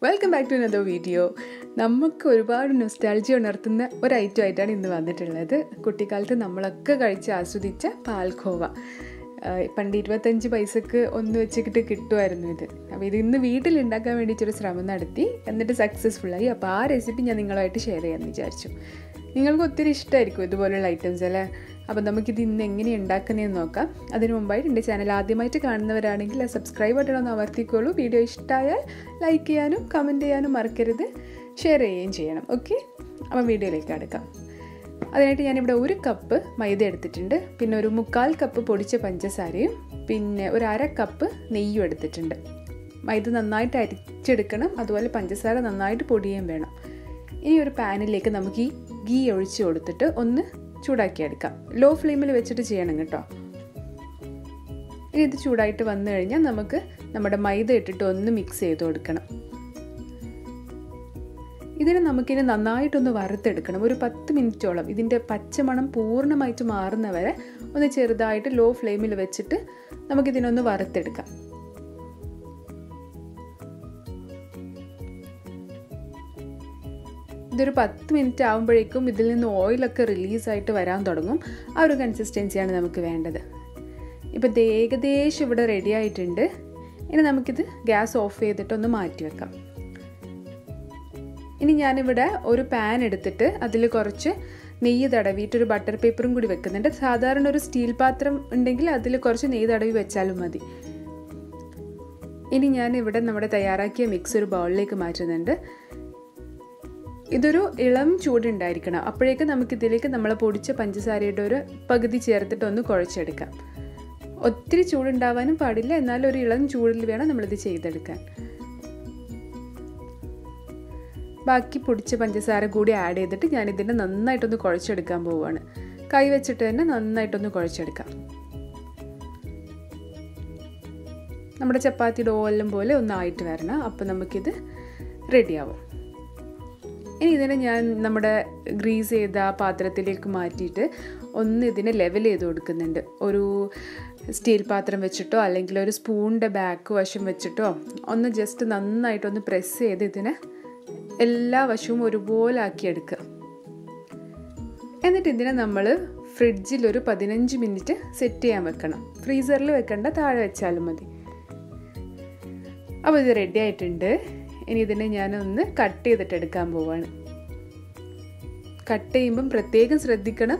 Welcome back to another video. നമുക്ക് ഒരുപാട് nostalgia ഉണർത്തുന്ന ഒരു ഐറ്റം ആയിട്ടാണ് ഇന്ന് വന്നിട്ടുള്ളത്. കുട്ടിക്കാലത്ത് നമ്മളൊക്കെ കഴിച്ച് ആസ്വദിച്ച പാൽ ഖോവ. പണ്ട് 25 പൈസക്ക് ഒന്ന് വെച്ചിട്ട് കിട്ടുമായിരുന്നു ഇത്. അപ്പോൾ ഇത് ഇന്ന് വീട്ടിലുണ്ടാക്കാൻ വേണ്ടിയിട്ടൊരു ശ്രമം നടത്തി, എന്നിട്ട് സക്സസ്ഫുള്ളായി. അപ്പോൾ ആ റെസിപ്പി ഞാൻ നിങ്ങളുമായിട്ട് ഷെയർ ചെയ്യാമെന്ന് വിചാരിച്ചു. നിങ്ങൾക്ക് ഒത്തിരി ഇഷ്ടമായിരിക്കും ഇതുപോലുള്ള ഐറ്റംസ് അല്ലേ. അപ്പോൾ നമുക്കിത് ഇന്ന് എങ്ങനെ ഉണ്ടാക്കുന്നതെന്ന് നോക്കാം. അതിന് മുമ്പായിട്ട് എൻ്റെ ചാനൽ ആദ്യമായിട്ട് കാണുന്നവരാണെങ്കിൽ ആ സബ്സ്ക്രൈബ് ബട്ടൺ ഒന്ന് അമർത്തിക്കോളൂ. വീഡിയോ ഇഷ്ടമായാൽ ലൈക്ക് ചെയ്യാനും കമൻറ്റ് ചെയ്യാനും മറക്കരുത്, ഷെയർ ചെയ്യുകയും ചെയ്യണം. ഓക്കെ, അപ്പോൾ വീഡിയോയിലേക്ക് അടുക്കാം. അതിനായിട്ട് ഞാനിവിടെ 1 കപ്പ് മൈദ എടുത്തിട്ടുണ്ട്, പിന്നെ ഒരു 1/4 കപ്പ് പൊടിച്ച പഞ്ചസാരയും, പിന്നെ ഒരു 1/2 കപ്പ് നെയ്യും എടുത്തിട്ടുണ്ട്. മൈദ നന്നായിട്ട് അരിച്ചെടുക്കണം, അതുപോലെ പഞ്ചസാര നന്നായിട്ട് പൊടിയുകയും വേണം. ഇനി ഒരു പാനിലേക്ക് നമുക്ക് ഈ ഗീ ഒഴിച്ച് കൊടുത്തിട്ട് ഒന്ന് ചൂടാക്കിയെടുക്കാം. ലോ ഫ്ലെയിമിൽ വെച്ചിട്ട് ചെയ്യണം കേട്ടോ. ഇനി ഇത് ചൂടായിട്ട് വന്നു കഴിഞ്ഞാൽ നമുക്ക് നമ്മുടെ മൈദ ഇട്ടിട്ട് ഒന്ന് മിക്സ് ചെയ്ത് കൊടുക്കണം. ഇതിനെ നമുക്കിനി നന്നായിട്ടൊന്ന് വറുത്തെടുക്കണം. ഒരു 10 മിനിറ്റോളം ഇതിൻ്റെ പച്ചമണം പൂർണ്ണമായിട്ട് മാറുന്നവരെ ഒന്ന് ചെറുതായിട്ട് ലോ ഫ്ലെയിമിൽ വെച്ചിട്ട് നമുക്കിതിനൊന്ന് വറുത്തെടുക്കാം. ഇതൊരു 10 മിനിറ്റ് ആകുമ്പോഴേക്കും ഇതിൽ നിന്ന് ഓയിലൊക്കെ റിലീസായിട്ട് വരാൻ തുടങ്ങും. ആ ഒരു കൺസിസ്റ്റൻസിയാണ് നമുക്ക് വേണ്ടത്. ഇപ്പോൾ ഇത് ഏകദേശം ഇവിടെ റെഡി ആയിട്ടുണ്ട്. ഇനി നമുക്കിത് ഗ്യാസ് ഓഫ് ചെയ്തിട്ടൊന്ന് മാറ്റി വെക്കാം. ഇനി ഞാനിവിടെ ഒരു പാൻ എടുത്തിട്ട് അതിൽ കുറച്ച് നെയ്യ് തടവിയിട്ടൊരു ബട്ടർ പേപ്പറും കൂടി വെക്കുന്നുണ്ട്. സാധാരണ ഒരു സ്റ്റീൽ പാത്രം ഉണ്ടെങ്കിൽ അതിൽ കുറച്ച് നെയ്യ് തടവി വെച്ചാലും മതി. ഇനി ഞാനിവിടെ നമ്മുടെ തയ്യാറാക്കിയ മിക്സ് ഒരു ബൗളിലേക്ക് മാറ്റുന്നുണ്ട്. ഇതൊരു ഇളം ചൂടുണ്ടായിരിക്കണം. അപ്പോഴേക്കും നമുക്കിതിലേക്ക് നമ്മൾ പൊടിച്ച പഞ്ചസാരയുടെ ഒരു പകുതി ചേർത്തിട്ട് ഒന്ന് കുഴച്ചെടുക്കാം. ഒത്തിരി ചൂടുണ്ടാവാനും പാടില്ല, എന്നാലും ഒരു ഇളം ചൂടിൽ വേണം നമ്മളിത് ചെയ്തെടുക്കാൻ. ബാക്കി പൊടിച്ച പഞ്ചസാര കൂടി ആഡ് ചെയ്തിട്ട് ഞാനിതിനെ നന്നായിട്ടൊന്ന് കുഴച്ചെടുക്കാൻ പോവുകയാണ്. കൈ വെച്ചിട്ട് തന്നെ നന്നായിട്ടൊന്ന് കുഴച്ചെടുക്കാം. നമ്മുടെ ചപ്പാത്തിയുടെ ഓലം പോലെ ഒന്നായിട്ട് വരണം. അപ്പോൾ നമുക്കിത് റെഡിയാവും. ഇനി ഇതിനെ ഞാൻ നമ്മുടെ ഗ്രീസ് ചെയ്ത പാത്രത്തിലേക്ക് മാറ്റിയിട്ട് ഒന്ന് ഇതിനെ ലെവൽ ചെയ്ത് കൊടുക്കുന്നുണ്ട്. ഒരു സ്റ്റീൽ പാത്രം വെച്ചിട്ടോ അല്ലെങ്കിൽ ഒരു സ്പൂണിൻ്റെ ബാക്ക് വശം വെച്ചിട്ടോ ഒന്ന് ജസ്റ്റ് നന്നായിട്ടൊന്ന് പ്രസ് ചെയ്ത് ഇതിനെ എല്ലാ വശവും ഒരുപോലെ ആക്കിയെടുക്കുക. എന്നിട്ട് ഇതിനെ നമ്മൾ ഫ്രിഡ്ജിൽ ഒരു 15 മിനിറ്റ് സെറ്റ് ചെയ്യാൻ വെക്കണം. ഫ്രീസറിൽ വെക്കണ്ട, താഴെ വെച്ചാലും മതി. അപ്പോൾ ഇത് റെഡി ആയിട്ടുണ്ട്. ഇനി ഇതിനെ ഞാനൊന്ന് കട്ട് ചെയ്തിട്ട് എടുക്കാൻ പോവാണ്. കട്ട് ചെയ്യുമ്പം പ്രത്യേകം ശ്രദ്ധിക്കണം.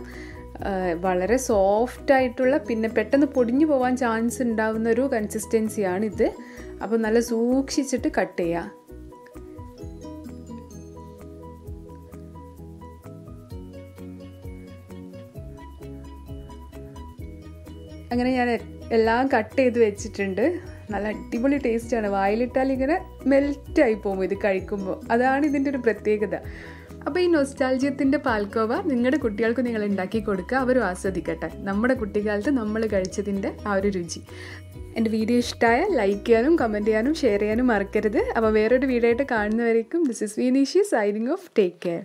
വളരെ സോഫ്റ്റായിട്ടുള്ള, പിന്നെ പെട്ടെന്ന് പൊടിഞ്ഞു പോകാൻ ചാൻസ് ഉണ്ടാവുന്ന ഒരു കൺസിസ്റ്റൻസിയാണിത്. അപ്പോൾ നല്ല സൂക്ഷിച്ചിട്ട് കട്ട് ചെയ്യുക. അങ്ങനെ ഞാൻ എല്ലാം കട്ട് ചെയ്ത് വെച്ചിട്ടുണ്ട്. നല്ല അടിപൊളി ടേസ്റ്റാണ്. വായിലിട്ടാൽ ഇങ്ങനെ മെൽറ്റായി പോകും ഇത് കഴിക്കുമ്പോൾ. അതാണ് ഇതിൻ്റെ ഒരു പ്രത്യേകത. അപ്പോൾ ഈ നൊസ്റ്റാൾജിയത്തിൻ്റെ പാൽക്കോവ നിങ്ങളുടെ കുട്ടികൾക്ക് നിങ്ങൾ ഉണ്ടാക്കി കൊടുക്കുക, അവരും ആസ്വദിക്കട്ടെ നമ്മുടെ കുട്ടിക്കാലത്ത് നമ്മൾ കഴിച്ചതിൻ്റെ ആ ഒരു രുചി. എൻ്റെ വീഡിയോ ഇഷ്ടമായാൽ ലൈക്ക് ചെയ്യാനും കമൻറ്റ് ചെയ്യാനും ഷെയർ ചെയ്യാനും മറക്കരുത്. അപ്പോൾ വേറൊരു വീഡിയോ ആയിട്ട് കാണുന്നവരേക്കും this is Vineesh signing off. Take care.